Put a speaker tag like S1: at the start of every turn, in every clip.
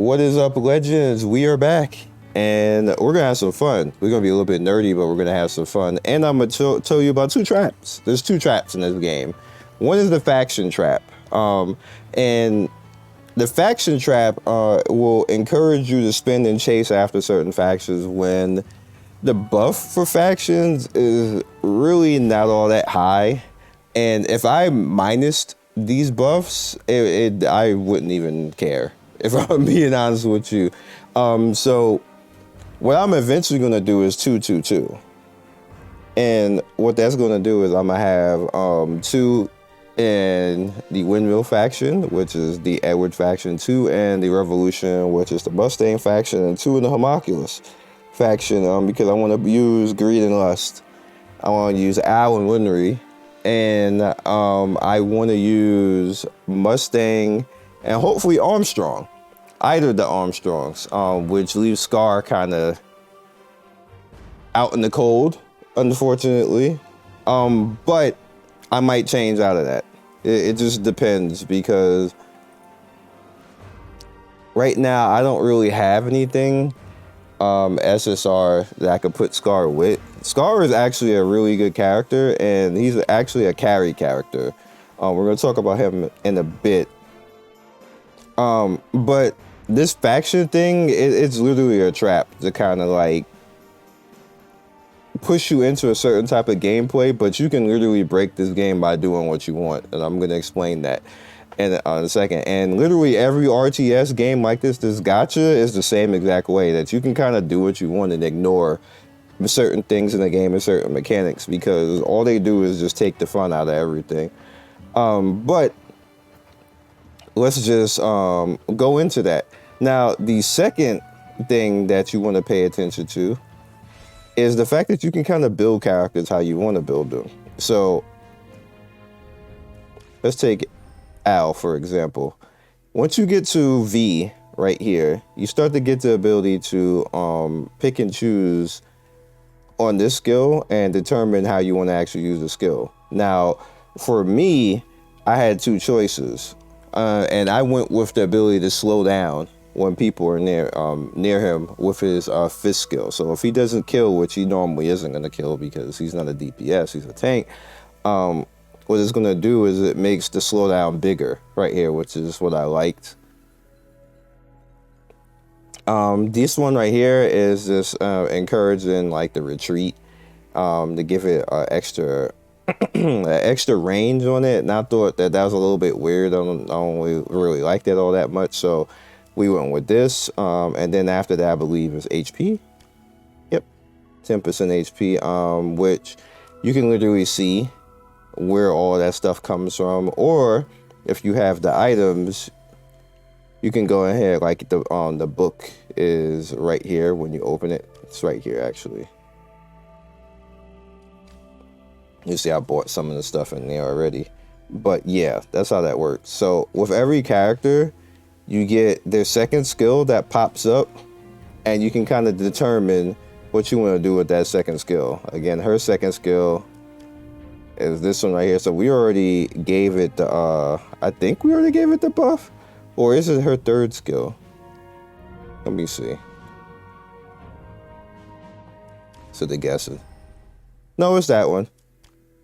S1: What is up, legends? We are back, and we're gonna have some fun. We're gonna be a little bit nerdy, but we're gonna have some fun. And I'm gonna tell you about two traps. There's two traps in this game. One is the faction trap, and the faction trap will encourage you to spin and chase after certain factions when the buff for factions is really not all that high. And if I minused these buffs, I wouldn't even care, if I'm being honest with you. So what I'm eventually going to do is 2-2-2. And what that's going to do is I'm going to have 2 in the Windmill faction, which is the Edward faction, 2 in the Revolution, which is the Mustang faction, and 2 in the Homunculus faction, because I want to use Greed and Lust. I want to use Al and Winry, and I want to use Mustang and hopefully Armstrong. Either of the Armstrongs, which leaves Scar kind of out in the cold, unfortunately. But I might change out of that. It just depends, because right now I don't really have anything SSR that I could put Scar with. Scar is actually a really good character, and he's actually a carry character. We're going to talk about him in a bit. But this faction thing, it's literally a trap to kind of like push you into a certain type of gameplay, but you can literally break this game by doing what you want, and I'm going to explain that in a second. And literally every RTS game like this gacha is the same exact way, that you can kind of do what you want and ignore certain things in the game and certain mechanics, because all they do is just take the fun out of everything. But let's just go into that. Now, the second thing that you want to pay attention to is the fact that you can kind of build characters how you want to build them. So let's take Al, for example. Once you get to V right here, you start to get the ability to pick and choose on this skill and determine how you want to actually use the skill. Now, for me, I had 2 choices. And I went with the ability to slow down when people are near him with his fist skill. So if he doesn't kill, which he normally isn't going to kill because he's not a DPS, he's a tank, what it's going to do is it makes the slowdown bigger right here, which is what I liked. This one right here is just encouraging like the retreat, to give it extra extra range on it. And I thought that was a little bit weird. I don't really like that all that much, so we went with this. And then after that, I believe is HP. Yep, 10% HP, which you can literally see where all that stuff comes from. Or if you have the items, you can go ahead, like the book is right here when you open it. It's right here actually. You see, I bought some of the stuff in there already. But yeah, that's how that works. So with every character, you get their second skill that pops up, and you can kind of determine what you want to do with that second skill. Again, her second skill is this one right here. So we already gave it the, I think we already gave it the buff. Or is it her third skill? Let me see. So they're guessing. No, it's that one.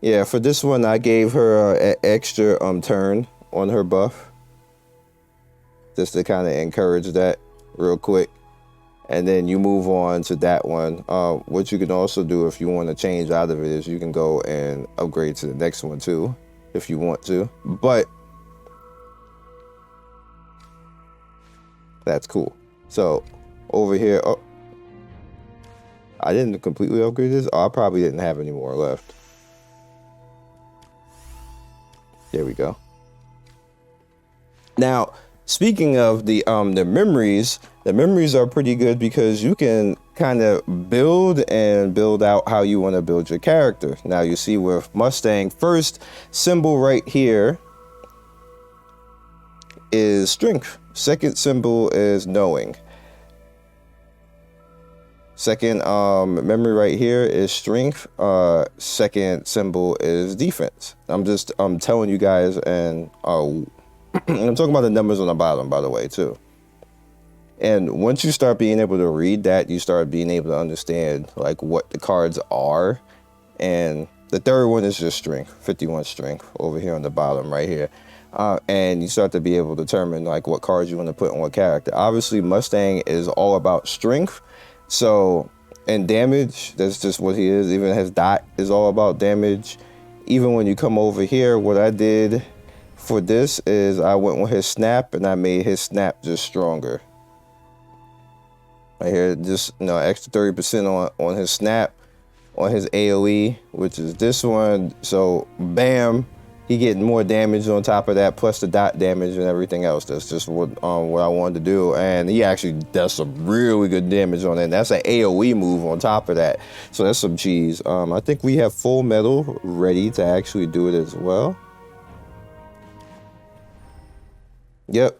S1: Yeah, for this one, I gave her an extra turn on her buff, just to kind of encourage that real quick. And then you move on to that one. What you can also do if you want to change out of it is you can go and upgrade to the next one too, if you want to. But that's cool. So over here, oh, I didn't completely upgrade this. Oh, I probably didn't have any more left. There we go. Now, speaking of the memories are pretty good, because you can kind of build out how you want to build your character. Now you see with Mustang, first symbol right here is strength. Second symbol is knowing. Second memory right here is strength. Second symbol is defense. I'm telling you guys, and I'm talking about the numbers on the bottom, by the way, too. And once you start being able to read that, you start being able to understand like what the cards are. And the third one is just strength, 51 strength over here on the bottom right here. And you start to be able to determine like what cards you want to put on what character. Obviously, Mustang is all about strength. So, and damage, that's just what he is. Even his dot is all about damage. Even when you come over here, what I did for this is I went with his snap and I made his snap just stronger. Right here, just extra 30% on his snap, on his AoE, which is this one. So bam, he getting more damage on top of that, plus the dot damage and everything else. That's just what I wanted to do, and he actually does some really good damage on it. And that's an AoE move on top of that, so that's some cheese. I think we have Fullmetal ready to actually do it as well. Yep.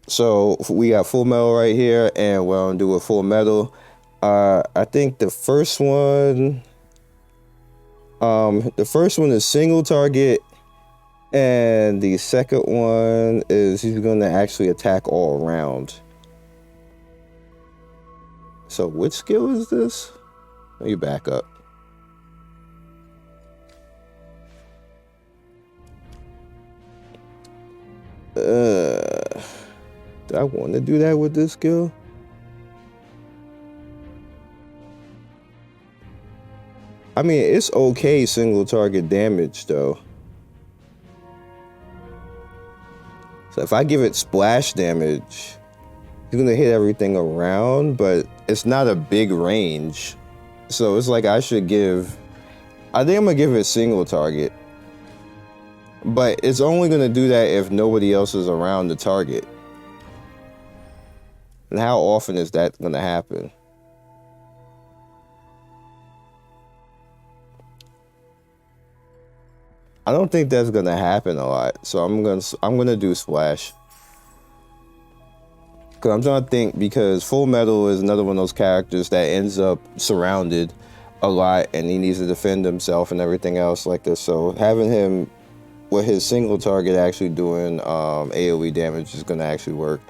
S1: So we got Fullmetal right here, and we're gonna do a Fullmetal. I think the first one is single target, and the second one is he's gonna actually attack all around. So which skill is this? Let me back up. Do I want to do that with this skill? I mean, it's okay single target damage though. So if I give it splash damage, he's gonna hit everything around, but it's not a big range. So it's like I think I'm gonna give it single target. But it's only gonna do that if nobody else is around the target. And how often is that gonna happen? I don't think that's gonna happen a lot. So I'm gonna do splash. Cause I'm trying to think, because Fullmetal is another one of those characters that ends up surrounded a lot and he needs to defend himself and everything else like this. So having him with his single target actually doing AoE damage is gonna actually work.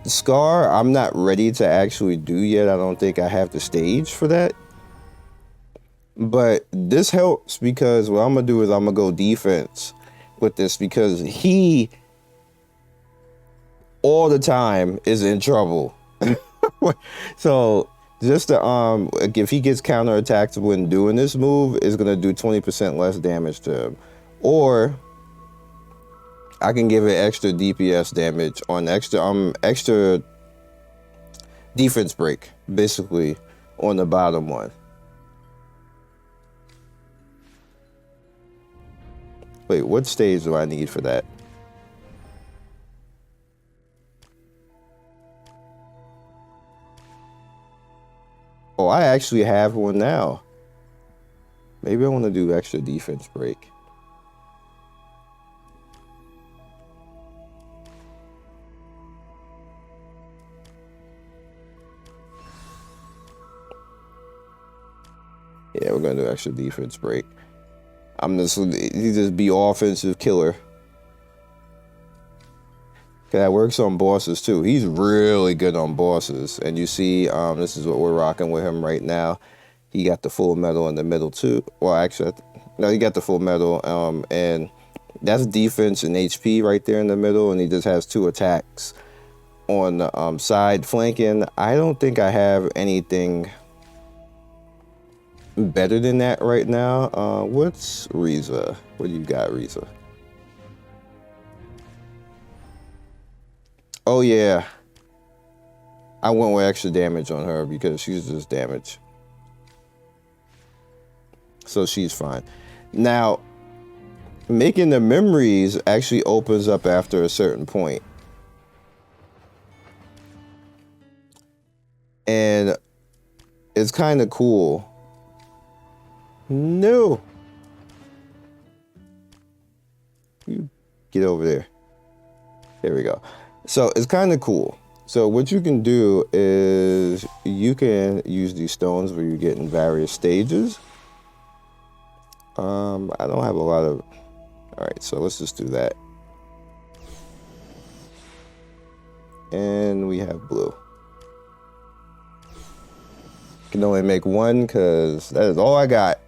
S1: Scar, I'm not ready to actually do yet. I don't think I have the stage for that. But this helps because what I'm gonna do is I'm gonna go defense with this, because he all the time is in trouble. So just to if he gets counterattacked when doing this move, is gonna do 20% less damage to him. Or I can give it extra DPS damage on extra defense break, basically, on the bottom one. Wait, what stage do I need for that? Oh, I actually have one now. Maybe I want to do extra defense break. Yeah, we're gonna do extra defense break. He just be offensive killer. That works on bosses too. He's really good on bosses. And you see, this is what we're rocking with him right now. He got the Fullmetal in the middle too. Well, actually, no, he got the Fullmetal, and that's defense and HP right there in the middle. And he just has 2 attacks on the side flanking. I don't think I have anything better than that right now. What's Riza? What do you got, Riza? Oh yeah, I went with extra damage on her because she's just damage, so she's fine. Now, making the memories actually opens up after a certain point, and it's kind of cool. No, you get over there. There we go. So it's kind of cool. So what you can do is you can use these stones where you get in various stages. I don't have a lot of... All right, so let's just do that. And we have blue. Can only make one because that is all I got.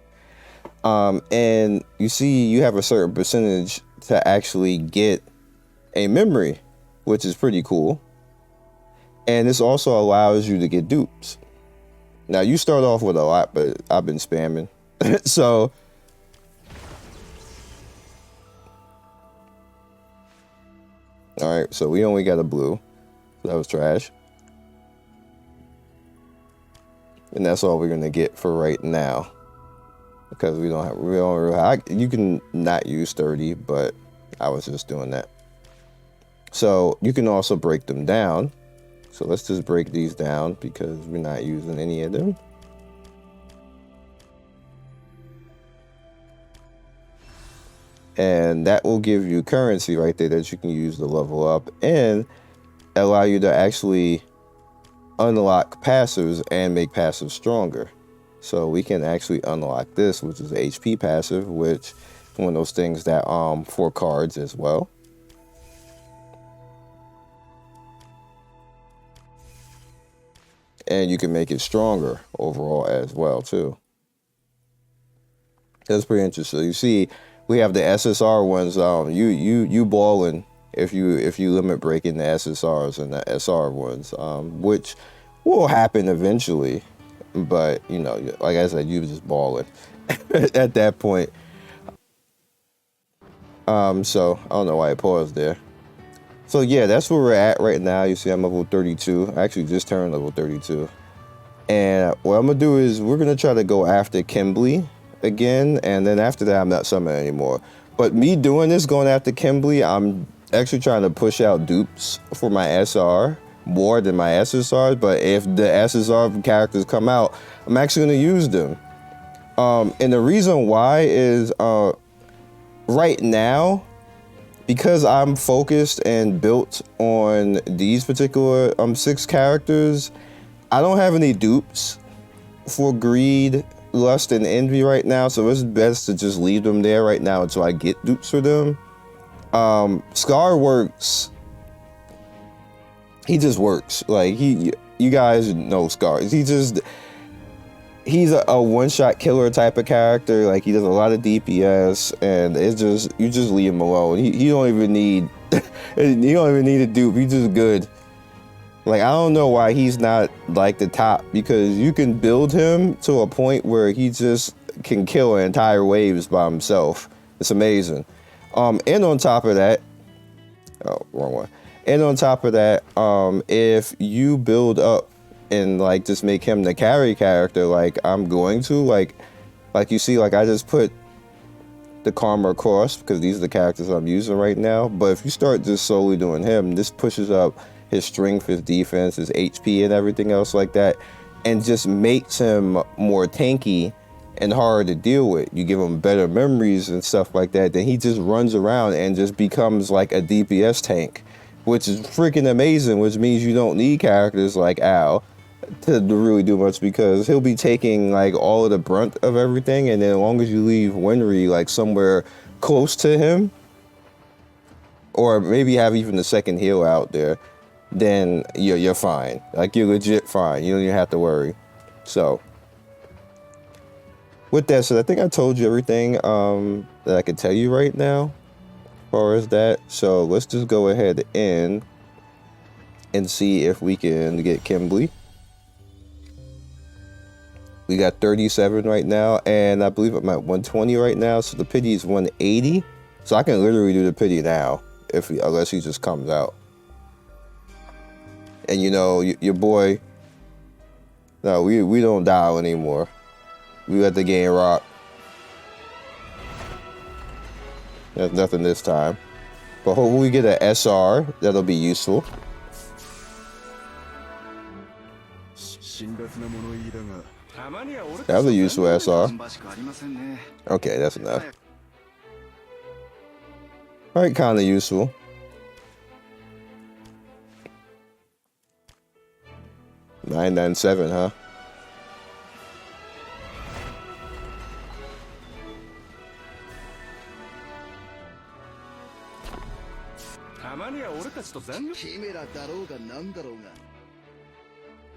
S1: And you see you have a certain percentage to actually get a memory, which is pretty cool. And this also allows you to get dupes. Now you start off with a lot, but I've been spamming. So all right, so we only got a blue. That was trash. And that's all we're gonna get for right now. Because we don't really, you can not use 30, but I was just doing that. So you can also break them down. So let's just break these down because we're not using any of them. And that will give you currency right there that you can use to level up and allow you to actually unlock passives and make passives stronger. So we can actually unlock this, which is the HP passive, which is one of those things that for cards as well. And you can make it stronger overall as well too. That's pretty interesting. You see, we have the SSR ones. You balling if you limit breaking the SSRs and the SR ones, which will happen eventually. But you know, like I said, you was just balling at that point. So I don't know why I paused there. So yeah, that's where we're at right now. You see, I'm level 32. I actually just turned level 32. And what I'm gonna do is we're gonna try to go after Kimberly again, and then after that, I'm not summoning anymore. But me doing this, going after Kimberly, I'm actually trying to push out dupes for my SR more than my SSRs. But if the SSR characters come out, I'm actually gonna use them. And the reason why is right now, because I'm focused and built on these particular 6 characters, I don't have any dupes for greed, lust, and envy right now, so it's best to just leave them there right now until I get dupes for them. Scar works. He just works. Like you guys know Scar. He's a one-shot killer type of character. Like he does a lot of DPS, and it's just you just leave him alone. He don't even need he don't even need a dupe. He's just good. Like I don't know why he's not like the top, because you can build him to a point where he just can kill entire waves by himself. It's amazing. And on top of that, oh, wrong one. And on top of that, if you build up and like just make him the carry character, like I'm going to, like you see, like I just put the Karma across because these are the characters I'm using right now. But if you start just solely doing him, this pushes up his strength, his defense, his HP, and everything else like that, and just makes him more tanky and harder to deal with. You give him better memories and stuff like that, then he just runs around and just becomes like a DPS tank, which is freaking amazing, which means you don't need characters like Al to really do much, because he'll be taking like all of the brunt of everything, and then as long as you leave Winry like somewhere close to him, or maybe have even the second heal out there, then you're fine. Like you're legit fine. You don't even have to worry. So with that said, I think I told you everything that I could tell you right now as far as that. So let's just go ahead and see if we can get Kimberly. We got 37 right now, and I believe I'm at 120 right now. So the pity is 180. So I can literally do the pity now unless he just comes out. And you know, your boy, no, we don't dial anymore. We let the game rock. There's nothing this time. But hopefully we get an SR. That'll be useful. That was a useful SR. Okay, that's enough. Alright, kind of useful. $997, huh?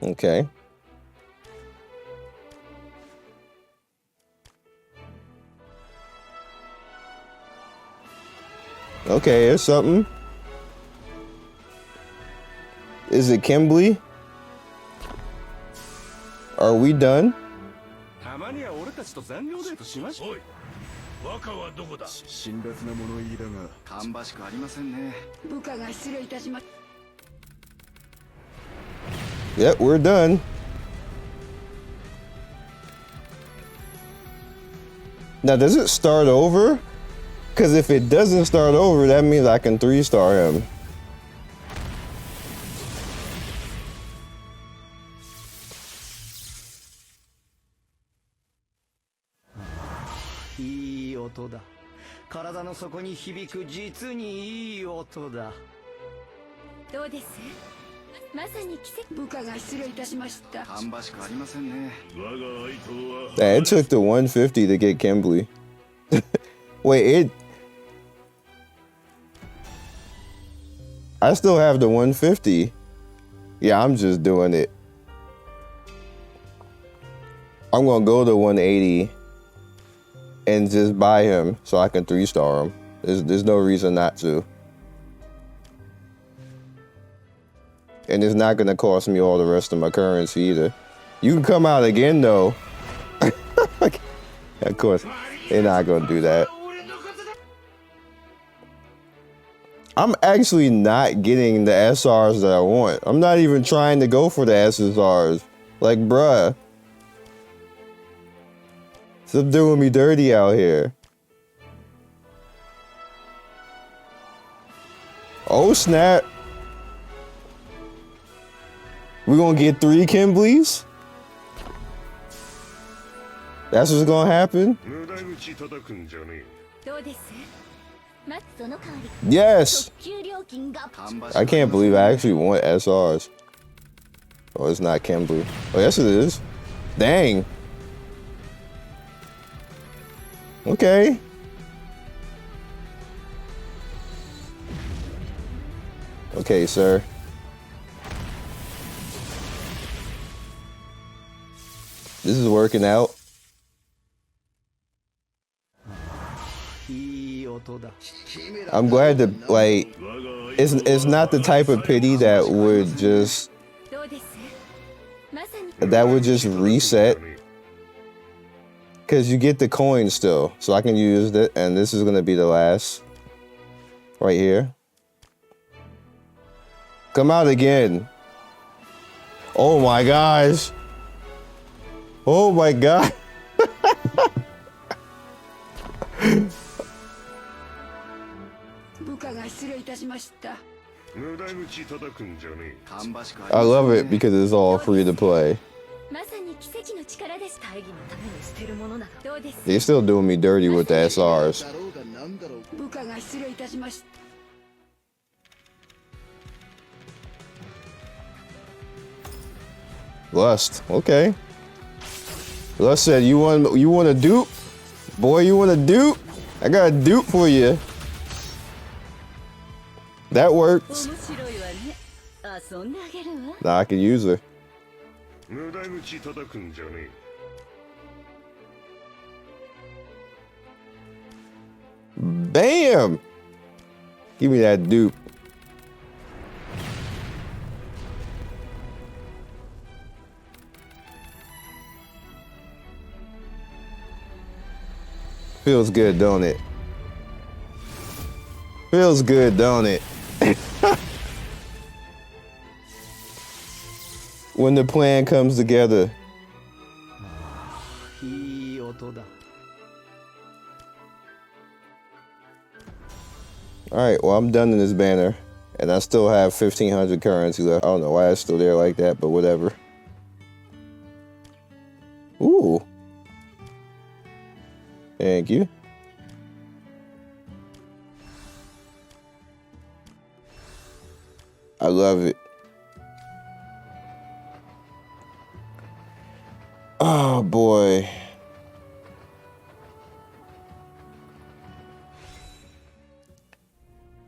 S1: Okay. Okay, it's something. Is it Kimberly? Are we done? Yep, we're done. Now, does it start over? Because if it doesn't start over, that means I can 3-star him. It took the 150 to get Kimberly. Wait, I still have the 150. Yeah, I'm just doing it. I'm gonna go to 180 and just buy him so I can 3-star him. There's no reason not to. And it's not gonna cost me all the rest of my currency either. You can come out again though. Of course, they're not gonna do that. I'm actually not getting the SRs that I want. I'm not even trying to go for the SSRs. Like, bruh. Stop doing me dirty out here. Oh, snap. We're gonna get 3 Kimberlys? That's what's gonna happen? Yes! I can't believe I actually want SRs. Oh, it's not Kimberly. Oh, yes it is. Dang. Okay. Okay, sir. This is working out. I'm glad that, like, it's not the type of pity that would just reset, because you get the coin still, so I can use it, and this is gonna be the last right here. Come out again. Oh my gosh. Oh my god. I love it because it's all free to play. They're still doing me dirty with the SRs. Lust, okay. Lust said, you want a dupe? Boy, you want a dupe? I got a dupe for you. That works. Nah, I can use her. Bam! Give me that dupe. Feels good, don't it? Feels good, don't it? When the plan comes together. Alright, well, I'm done in this banner. And I still have 1,500 currency left. I don't know why it's still there like that, but whatever. Ooh. Thank you. I love it. Oh boy.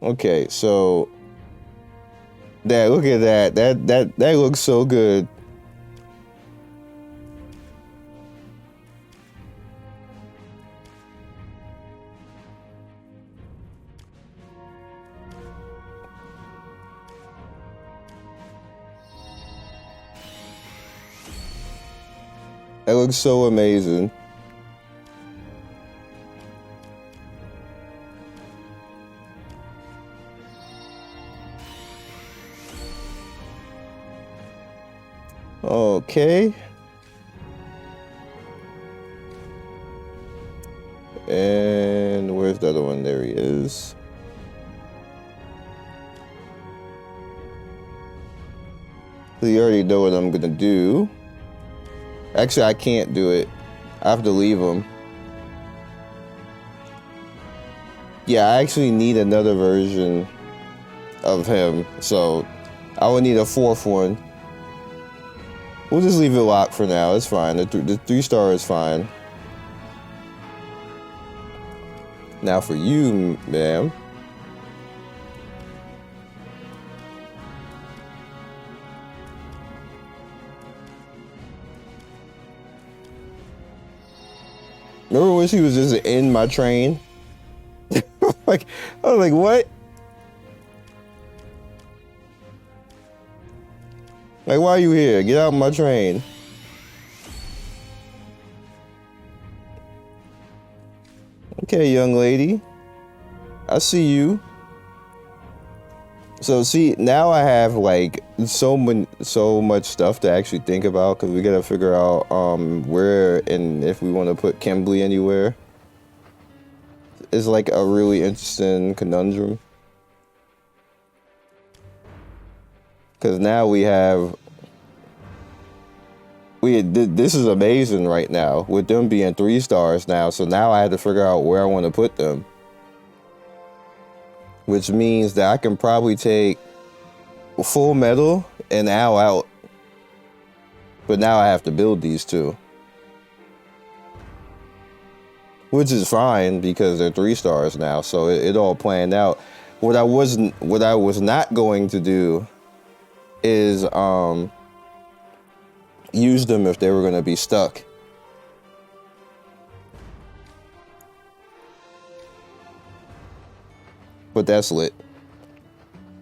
S1: Okay, so Dad, look at that. That looks so good. It looks so amazing. Okay. And where's the other one? There he is. So you already know what I'm gonna do. Actually, I can't do it. I have to leave him. Yeah, I actually need another version of him. So I will need a fourth one. We'll just leave it locked for now. It's fine. The 3-star is fine. Now for you, ma'am. Remember when she was just in my train? Like, I was like, what? Like, why are you here? Get out of my train. Okay, young lady. I see you. So see, now I have like so much stuff to actually think about, because we gotta figure out where and if we want to put Kimberly anywhere. It's like a really interesting conundrum, because now this is amazing right now with them being 3 stars now. So now I have to figure out where I want to put them, which means that I can probably take Fullmetal and Al out, but now I have to build these two, which is fine because they're 3 stars now. So it all planned out. What I was not going to do is use them if they were going to be stuck. But that's lit.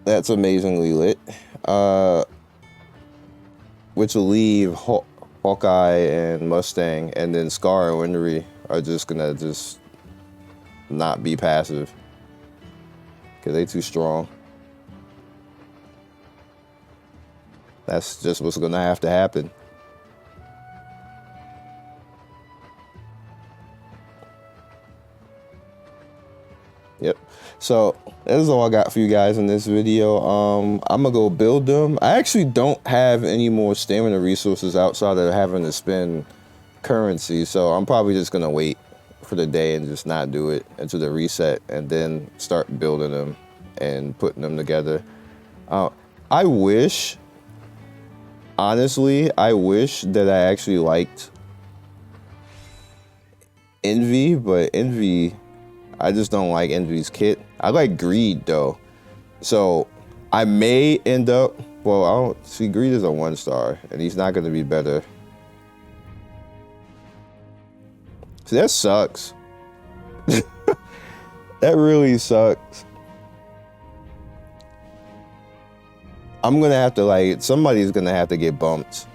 S1: That's amazingly lit. Which will leave Hawkeye and Mustang, and then Scar and Winry are just gonna not be passive, because they too strong. That's just what's gonna have to happen. Yep. So that is all I got for you guys in this video. I'm gonna go build them. I actually don't have any more stamina resources outside of having to spend currency, so I'm probably just gonna wait for the day and just not do it until the reset, and then start building them and putting them together. I wish, honestly, that I actually liked Envy, but Envy, I just don't like Envy's kit. I like Greed though. So I may end up, well, I don't see, Greed is a 1-star and he's not gonna be better. See, that sucks. That really sucks. I'm gonna have to, like, somebody's gonna have to get bumped.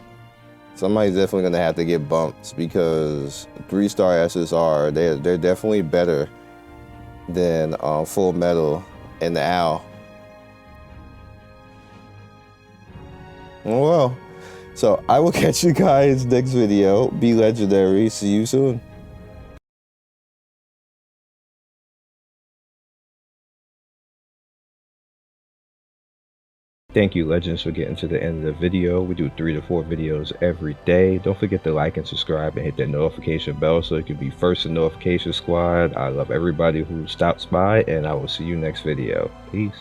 S1: Somebody's definitely gonna have to get bumped, because 3-star SSR, they're definitely better than Fullmetal and the Owl. Well, so I will catch you guys next video. Be legendary. See you soon. Thank you, Legends, for getting to the end of the video. We do 3 to 4 videos every day. Don't forget to like and subscribe and hit that notification bell so you can be first in notification squad. I love everybody who stops by, and I will see you next video. Peace.